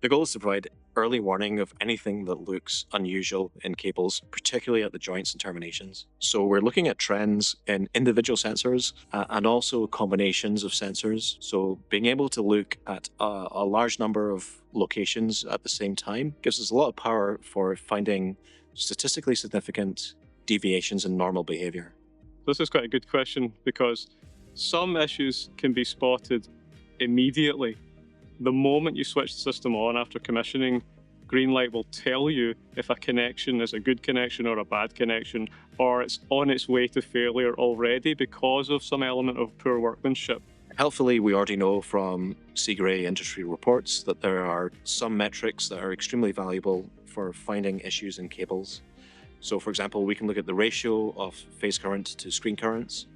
The goal is to provide early warning of anything that looks unusual in cables, particularly at the joints and terminations. So we're looking at trends in individual sensors and also combinations of sensors. So being able to look at a large number of locations at the same time gives us a lot of power for finding statistically significant deviations in normal behavior. This is quite a good question because some issues can be spotted immediately. The moment you switch the system on after commissioning, Greenlight will tell you if a connection is a good connection or a bad connection, or it's on its way to failure already because of some element of poor workmanship. Helpfully, we already know from CGRE industry reports that there are some metrics that are extremely valuable for finding issues in cables. So for example, we can look at the ratio of phase current to screen currents,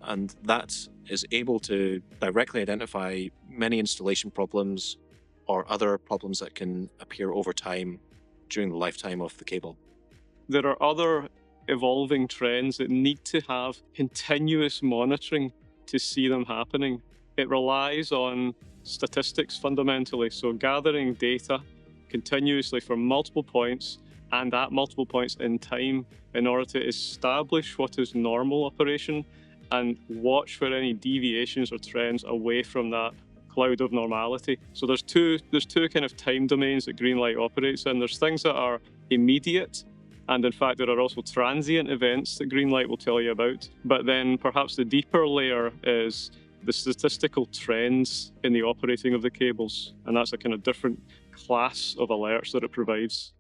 and that is able to directly identify many installation problems or other problems that can appear over time during the lifetime of the cable. There are other evolving trends that need to have continuous monitoring to see them happening. It relies on statistics fundamentally, so gathering data continuously from multiple points and at multiple points in time in order to establish what is normal operation and watch for any deviations or trends away from that cloud of normality. So there's two kind of time domains that Greenlight operates in. There's things that are immediate, and in fact there are also transient events that Greenlight will tell you about. But then perhaps the deeper layer is the statistical trends in the operating of the cables, and that's a kind of different class of alerts that it provides.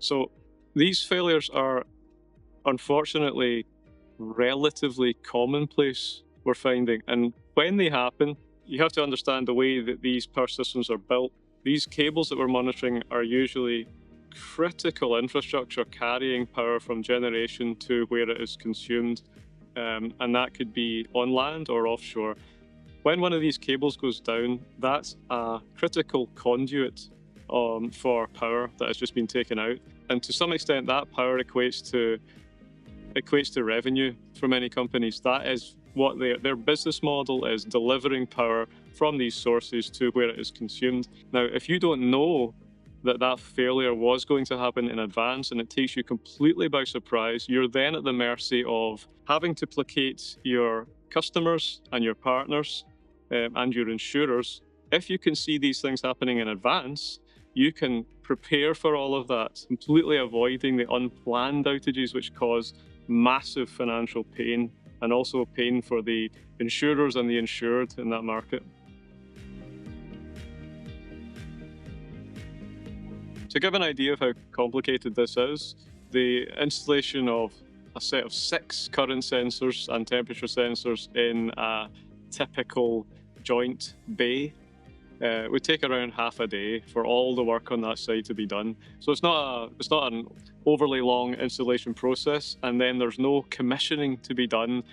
So these failures are unfortunately relatively commonplace, we're finding. And when they happen, you have to understand the way that these power systems are built. These cables that we're monitoring are usually critical infrastructure carrying power from generation to where it is consumed. And that could be on land or offshore. When one of these cables goes down, that's a critical conduit for power that has just been taken out. And to some extent, that power equates to revenue for many companies. That is what their business model is, delivering power from these sources to where it is consumed. Now, if you don't know that that failure was going to happen in advance and it takes you completely by surprise, you're then at the mercy of having to placate your customers and your partners and your insurers. If you can see these things happening in advance, you can prepare for all of that, completely avoiding the unplanned outages which cause massive financial pain and also pain for the insurers and the insured in that market. To give an idea of how complicated this is, the installation of a set of 6 current sensors and temperature sensors in a typical joint bay would take around half a day for all the work on that side to be done. So it's not an overly long installation process, and then there's no commissioning to be done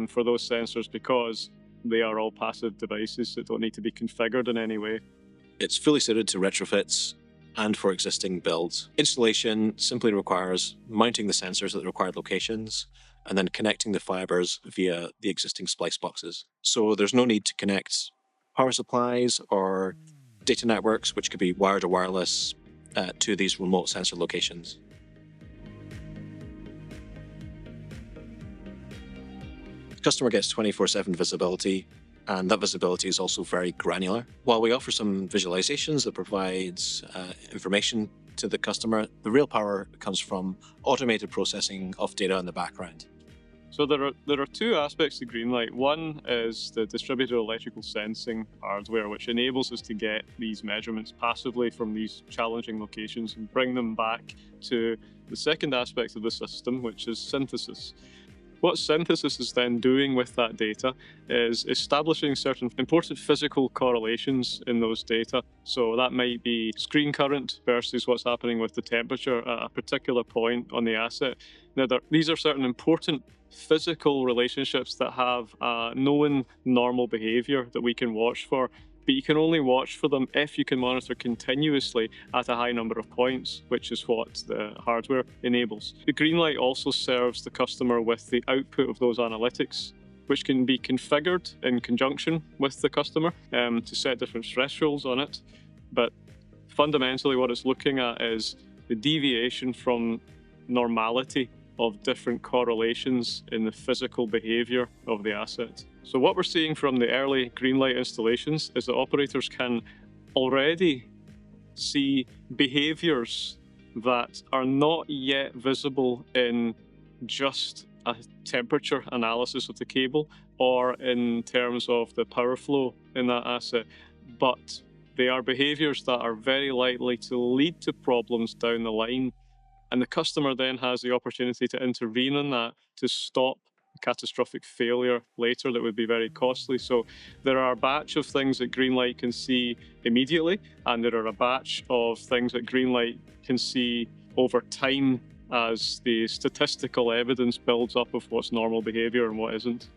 for those sensors because they are all passive devices that don't need to be configured in any way. It's fully suited to retrofits and for existing builds. Installation simply requires mounting the sensors at the required locations and then connecting the fibers via the existing splice boxes. So there's no need to connect power supplies or data networks, which could be wired or wireless, to these remote sensor locations. The customer gets 24/7 visibility, and that visibility is also very granular. While we offer some visualizations that provides information to the customer, the real power comes from automated processing of data in the background. So there are 2 aspects to Greenlight. One is the distributed electrical sensing hardware, which enables us to get these measurements passively from these challenging locations and bring them back to the second aspect of the system, which is synthesis. What synthesis is then doing with that data is establishing certain important physical correlations in those data. So that might be screen current versus what's happening with the temperature at a particular point on the asset. Now, these are certain important physical relationships that have known normal behavior that we can watch for. but you can only watch for them if you can monitor continuously at a high number of points, which is what the hardware enables. The Greenlight also serves the customer with the output of those analytics, which can be configured in conjunction with the customer to set different thresholds on it. But fundamentally, what it's looking at is the deviation from normality of different correlations in the physical behavior of the asset. So what we're seeing from the early Greenlight installations is that operators can already see behaviors that are not yet visible in just a temperature analysis of the cable or in terms of the power flow in that asset, but they are behaviors that are very likely to lead to problems down the line. And the customer then has the opportunity to intervene in that to stop catastrophic failure later that would be very costly. So there are a batch of things that Greenlight can see immediately, and there are a batch of things that Greenlight can see over time as the statistical evidence builds up of what's normal behavior and what isn't.